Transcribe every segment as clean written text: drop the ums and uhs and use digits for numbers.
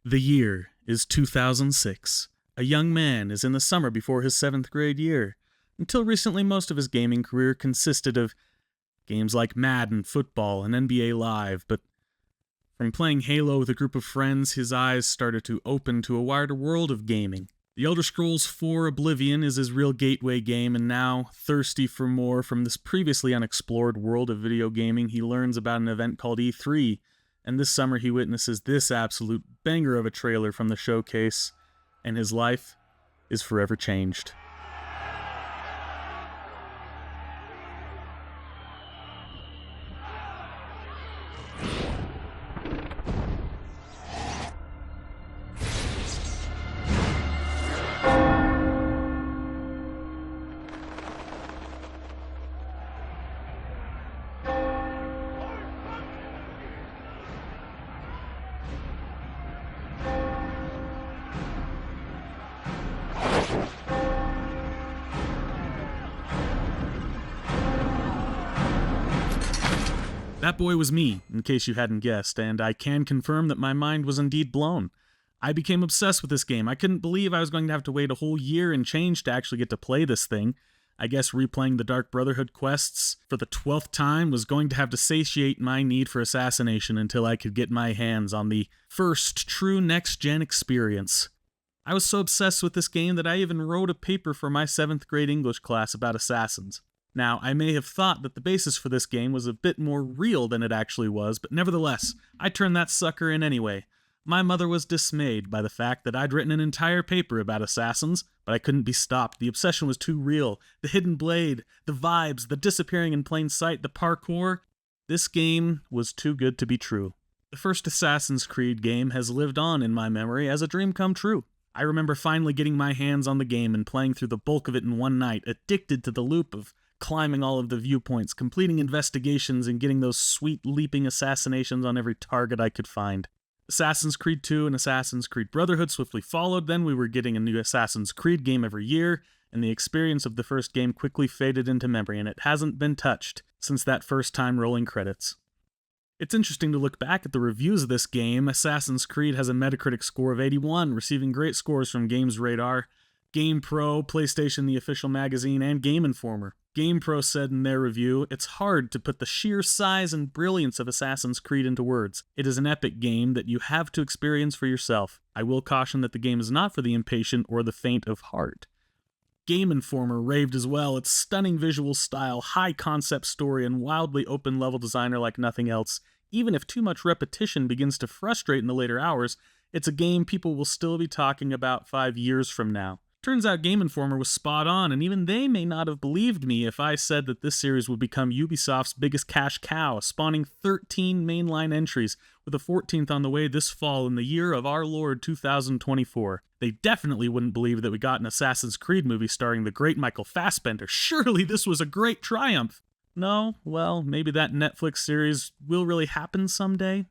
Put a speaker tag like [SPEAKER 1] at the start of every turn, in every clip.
[SPEAKER 1] The year is 2006. A young man is in the summer before his 7th grade year. Until recently, most of his gaming career consisted of games like Madden, football, and NBA Live, but from playing Halo with a group of friends, his eyes started to open to a wider world of gaming. The Elder Scrolls IV Oblivion is his real gateway game, and now, thirsty for more from this previously unexplored world of video gaming, he learns about an event called E3, and this summer he witnesses this absolute banger of a trailer from the showcase, and his life is forever changed. That boy was me, in case you hadn't guessed, and I can confirm that my mind was indeed blown. I became obsessed with this game. I couldn't believe I was going to have to wait a whole year and change to actually get to play this thing. I guess replaying the Dark Brotherhood quests for the 12th time was going to have to satiate my need for assassination until I could get my hands on the first true next-gen experience. I was so obsessed with this game that I even wrote a paper for my 7th grade English class about assassins. Now, I may have thought that the basis for this game was a bit more real than it actually was, but nevertheless, I turned that sucker in anyway. My mother was dismayed by the fact that I'd written an entire paper about assassins, but I couldn't be stopped. The obsession was too real. The hidden blade, the vibes, the disappearing in plain sight, the parkour. This game was too good to be true. The first Assassin's Creed game has lived on in my memory as a dream come true. I remember finally getting my hands on the game and playing through the bulk of it in one night, addicted to the loop of climbing all of the viewpoints, completing investigations, and getting those sweet leaping assassinations on every target I could find. Assassin's Creed 2 and Assassin's Creed Brotherhood swiftly followed, then we were getting a new Assassin's Creed game every year, and the experience of the first game quickly faded into memory, and it hasn't been touched since that first time rolling credits. It's interesting to look back at the reviews of this game. Assassin's Creed has a Metacritic score of 81, receiving great scores from Games Radar, GamePro, PlayStation the Official Magazine, and Game Informer. GamePro said in their review, "It's hard to put the sheer size and brilliance of Assassin's Creed into words. It is an epic game that you have to experience for yourself. I will caution that the game is not for the impatient or the faint of heart." Game Informer raved as well. Its stunning visual style, high concept story, and wildly open level design are like nothing else. Even if too much repetition begins to frustrate in the later hours, it's a game people will still be talking about 5 years from now. Turns out Game Informer was spot on, and even they may not have believed me if I said that this series would become Ubisoft's biggest cash cow, spawning 13 mainline entries, with a 14th on the way this fall in the year of our Lord 2024. They definitely wouldn't believe that we got an Assassin's Creed movie starring the great Michael Fassbender. Surely this was a great triumph! No? Well, maybe that Netflix series will really happen someday?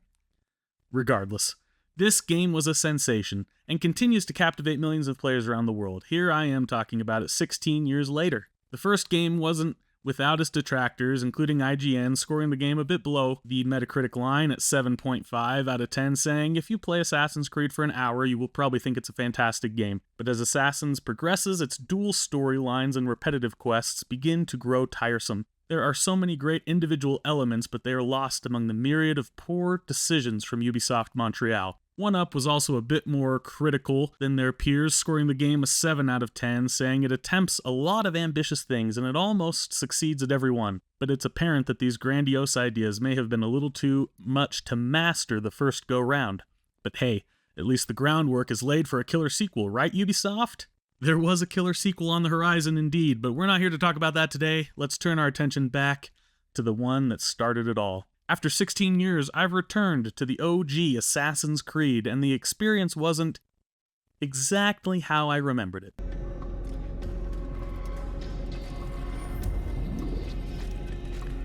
[SPEAKER 1] Regardless, this game was a sensation, and continues to captivate millions of players around the world. Here I am talking about it 16 years later. The first game wasn't without its detractors, including IGN scoring the game a bit below the Metacritic line at 7.5 out of 10, saying, "If you play Assassin's Creed for an hour, you will probably think it's a fantastic game. But as Assassins progresses, its dual storylines and repetitive quests begin to grow tiresome. There are so many great individual elements, but they are lost among the myriad of poor decisions from Ubisoft Montreal." 1UP was also a bit more critical than their peers, scoring the game a 7 out of 10, saying it attempts a lot of ambitious things and it almost succeeds at every one. But it's apparent that these grandiose ideas may have been a little too much to master the first go-round. But hey, at least the groundwork is laid for a killer sequel, right, Ubisoft? There was a killer sequel on the horizon indeed, but we're not here to talk about that today. Let's turn our attention back to the one that started it all. After 16 years, I've returned to the OG Assassin's Creed, and the experience wasn't exactly how I remembered it.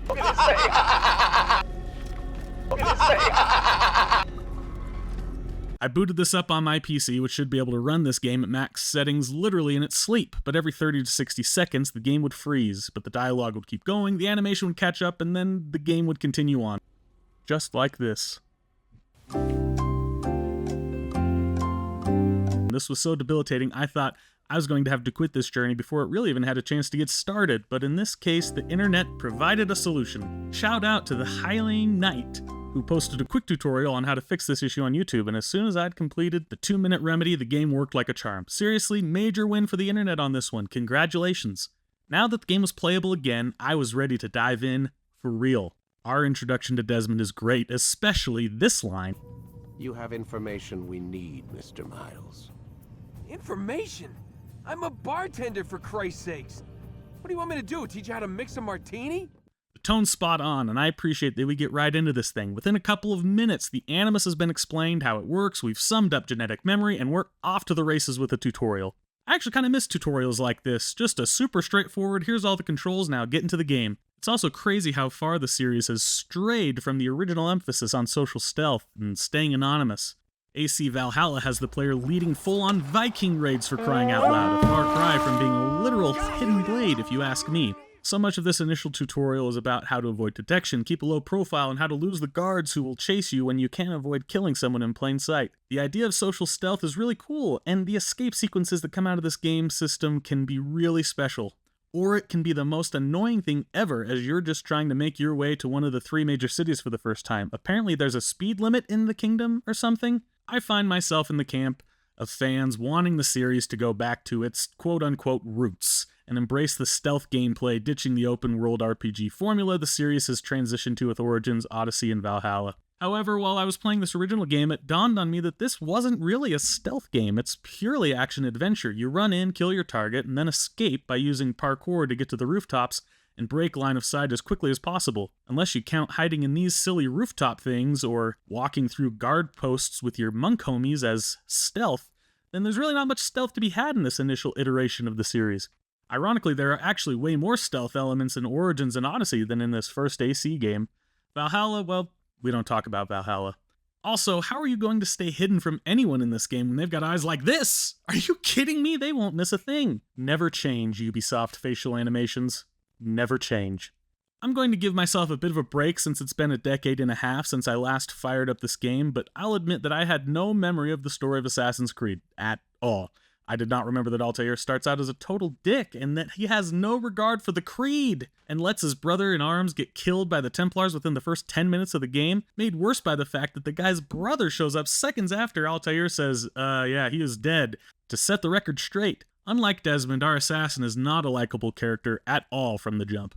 [SPEAKER 1] What did it say? What did it say? I booted this up on my PC, which should be able to run this game at max settings literally in its sleep, but every 30 to 60 seconds the game would freeze, but the dialogue would keep going, the animation would catch up, and then the game would continue on. Just like this. This was so debilitating, I thought I was going to have to quit this journey before it really even had a chance to get started, but in this case, the internet provided a solution. Shout out to the Hylian Knight, who posted a quick tutorial on how to fix this issue on YouTube, and as soon as I'd completed the 2-minute remedy, the game worked like a charm. Seriously, major win for the internet on this one. Congratulations. Now that the game was playable again, I was ready to dive in for real. Our introduction to Desmond is great, especially this line.
[SPEAKER 2] You have information we need, Mr. Miles.
[SPEAKER 3] Information? I'm a bartender, for Christ's sakes. What do you want me to do, teach you how to mix a martini?
[SPEAKER 1] The tone's spot on, and I appreciate that we get right into this thing. Within a couple of minutes, the animus has been explained, how it works, we've summed up genetic memory, and we're off to the races with a tutorial. I actually kind of miss tutorials like this. Just a super straightforward, here's all the controls, now get into the game. It's also crazy how far the series has strayed from the original emphasis on social stealth and staying anonymous. AC Valhalla has the player leading full-on Viking raids for crying out loud, a far cry from being a literal hidden blade if you ask me. So much of this initial tutorial is about how to avoid detection, keep a low profile, and how to lose the guards who will chase you when you can't avoid killing someone in plain sight. The idea of social stealth is really cool, and the escape sequences that come out of this game system can be really special. Or it can be the most annoying thing ever as you're just trying to make your way to one of the 3 major cities for the first time. Apparently there's a speed limit in the kingdom or something. I find myself in the camp of fans wanting the series to go back to its quote-unquote roots and embrace the stealth gameplay, ditching the open-world RPG formula the series has transitioned to with Origins, Odyssey, and Valhalla. However, while I was playing this original game, it dawned on me that this wasn't really a stealth game. It's purely action-adventure. You run in, kill your target, and then escape by using parkour to get to the rooftops and break line of sight as quickly as possible. Unless you count hiding in these silly rooftop things or walking through guard posts with your monk homies as stealth, then there's really not much stealth to be had in this initial iteration of the series. Ironically, there are actually way more stealth elements in Origins and Odyssey than in this first AC game. Valhalla, well, we don't talk about Valhalla. Also, how are you going to stay hidden from anyone in this game when they've got eyes like this? Are you kidding me? They won't miss a thing. Never change, Ubisoft facial animations. Never change. I'm going to give myself a bit of a break since it's been a decade and a half since I last fired up this game, but I'll admit that I had no memory of the story of Assassin's Creed at all. I did not remember that Altair starts out as a total dick and that he has no regard for the creed and lets his brother-in-arms get killed by the Templars within the first 10 minutes of the game, made worse by the fact that the guy's brother shows up seconds after Altair says, yeah, he is dead, to set the record straight. Unlike Desmond, our assassin is not a likable character at all from the jump.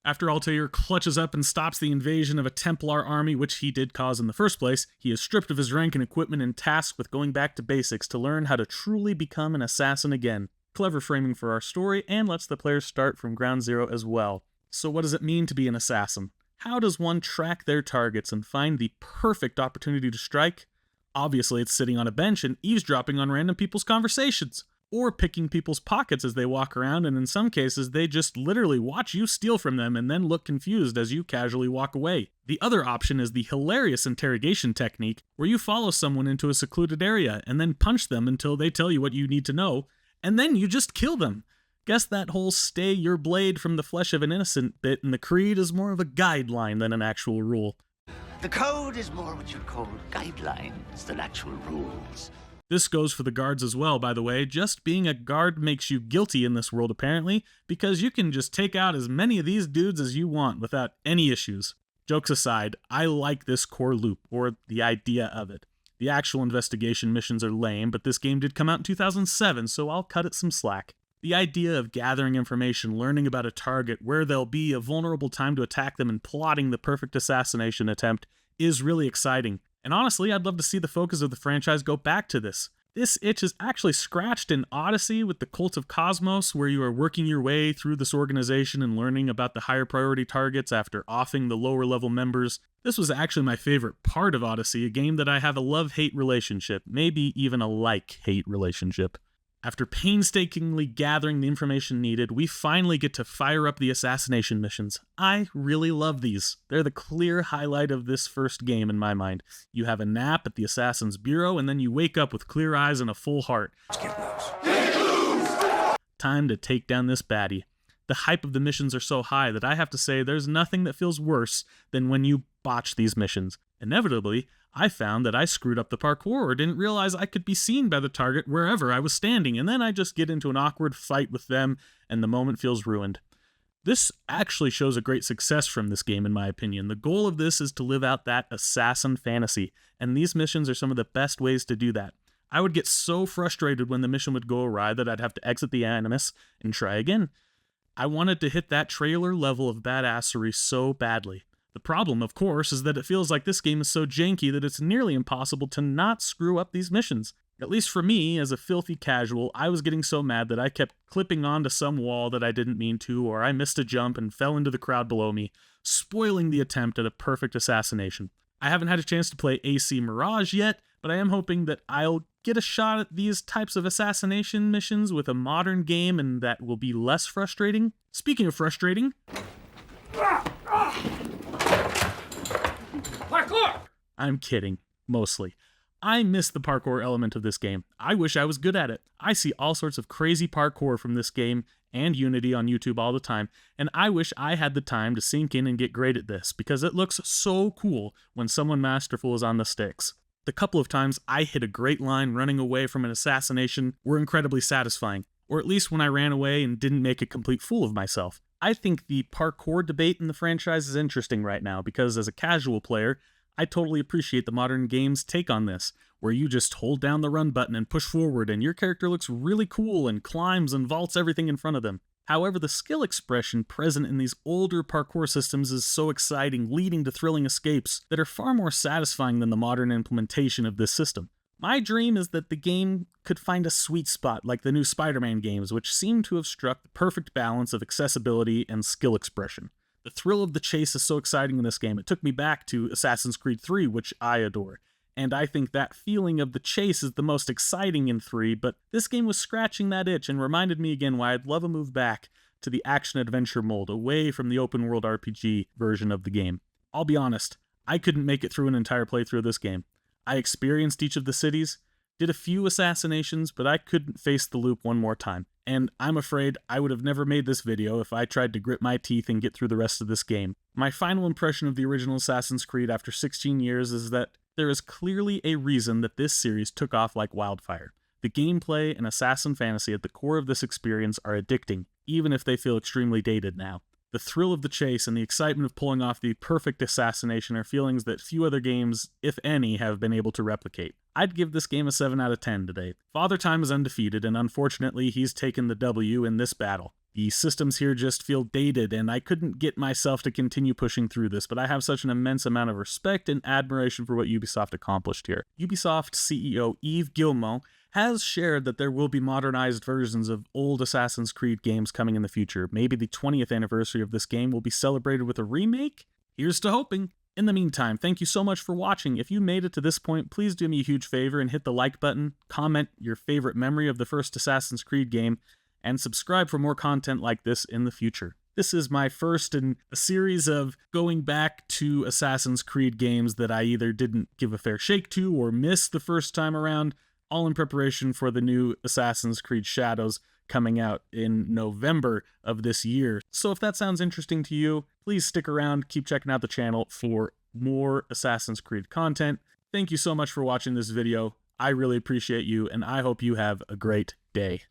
[SPEAKER 1] After Altair clutches up and stops the invasion of a Templar army, which he did cause in the first place, he is stripped of his rank and equipment and tasked with going back to basics to learn how to truly become an assassin again. Clever framing for our story, and lets the player start from ground zero as well. So what does it mean to be an assassin? How does one track their targets and find the perfect opportunity to strike? Obviously, it's sitting on a bench and eavesdropping on random people's conversations. Or picking people's pockets as they walk around, and in some cases, they just literally watch you steal from them and then look confused as you casually walk away. The other option is the hilarious interrogation technique, where you follow someone into a secluded area and then punch them until they tell you what you need to know, and then you just kill them. Guess that whole stay your blade from the flesh of an innocent bit in the Creed is more of a guideline than an actual rule.
[SPEAKER 4] The code is more what you'd call guidelines than actual rules.
[SPEAKER 1] This goes for the guards as well, by the way. Just being a guard makes you guilty in this world, apparently, because you can just take out as many of these dudes as you want without any issues. Jokes aside, I like this core loop, or the idea of it. The actual investigation missions are lame, but this game did come out in 2007, so I'll cut it some slack. The idea of gathering information, learning about a target, where there'll be a vulnerable time to attack them, and plotting the perfect assassination attempt is really exciting. And honestly, I'd love to see the focus of the franchise go back to this. This itch is actually scratched in Odyssey with the Cult of Cosmos, where you are working your way through this organization and learning about the higher priority targets after offing the lower level members. This was actually my favorite part of Odyssey, a game that I have a love-hate relationship, maybe even a like-hate relationship. After painstakingly gathering the information needed, we finally get to fire up the assassination missions. I really love these. They're the clear highlight of this first game in my mind. You have a nap at the Assassin's Bureau, and then you wake up with clear eyes and a full heart. Time to take down this baddie. The hype of the missions are so high that I have to say there's nothing that feels worse than when you botch these missions. Inevitably, I found that I screwed up the parkour or didn't realize I could be seen by the target wherever I was standing, and then I just get into an awkward fight with them, and the moment feels ruined. This actually shows a great success from this game, in my opinion. The goal of this is to live out that assassin fantasy, and these missions are some of the best ways to do that. I would get so frustrated when the mission would go awry that I'd have to exit the animus and try again. I wanted to hit that trailer level of badassery so badly. The problem, of course, is that it feels like this game is so janky that it's nearly impossible to not screw up these missions. At least for me, as a filthy casual, I was getting so mad that I kept clipping onto some wall that I didn't mean to, or I missed a jump and fell into the crowd below me, spoiling the attempt at a perfect assassination. I haven't had a chance to play AC Mirage yet, but I am hoping that I'll get a shot at these types of assassination missions with a modern game and that will be less frustrating. Speaking of frustrating...
[SPEAKER 3] Parkour!
[SPEAKER 1] I'm kidding, mostly. I miss the parkour element of this game. I wish I was good at it. I see all sorts of crazy parkour from this game and Unity on YouTube all the time, and I wish I had the time to sink in and get great at this, because it looks so cool when someone masterful is on the sticks. The couple of times I hit a great line running away from an assassination were incredibly satisfying, or at least when I ran away and didn't make a complete fool of myself. I think the parkour debate in the franchise is interesting right now, because as a casual player, I totally appreciate the modern game's take on this, where you just hold down the run button and push forward and your character looks really cool and climbs and vaults everything in front of them. However, the skill expression present in these older parkour systems is so exciting, leading to thrilling escapes that are far more satisfying than the modern implementation of this system. My dream is that the game could find a sweet spot like the new Spider-Man games, which seem to have struck the perfect balance of accessibility and skill expression. The thrill of the chase is so exciting in this game. It took me back to Assassin's Creed 3, which I adore. And I think that feeling of the chase is the most exciting in 3, but this game was scratching that itch and reminded me again why I'd love a move back to the action-adventure mold, away from the open-world RPG version of the game. I'll be honest, I couldn't make it through an entire playthrough of this game. I experienced each of the cities, did a few assassinations, but I couldn't face the loop one more time. And I'm afraid I would have never made this video if I tried to grit my teeth and get through the rest of this game. My final impression of the original Assassin's Creed after 16 years is that there is clearly a reason that this series took off like wildfire. The gameplay and assassin fantasy at the core of this experience are addicting, even if they feel extremely dated now. The thrill of the chase and the excitement of pulling off the perfect assassination are feelings that few other games, if any, have been able to replicate. I'd give this game a 7 out of 10 today. Father Time is undefeated, and unfortunately he's taken the W in this battle. The systems here just feel dated, and I couldn't get myself to continue pushing through this, but I have such an immense amount of respect and admiration for what Ubisoft accomplished here. Ubisoft CEO Yves Guillemot has shared that there will be modernized versions of old Assassin's Creed games coming in the future. Maybe the 20th anniversary of this game will be celebrated with a remake? Here's to hoping. In the meantime, thank you so much for watching. If you made it to this point, please do me a huge favor and hit the like button, comment your favorite memory of the first Assassin's Creed game, and subscribe for more content like this in the future. This is my first in a series of going back to Assassin's Creed games that I either didn't give a fair shake to or missed the first time around, all in preparation for the new Assassin's Creed Shadows coming out in November of this year. So if that sounds interesting to you, please stick around, keep checking out the channel for more Assassin's Creed content. Thank you so much for watching this video. I really appreciate you, and I hope you have a great day.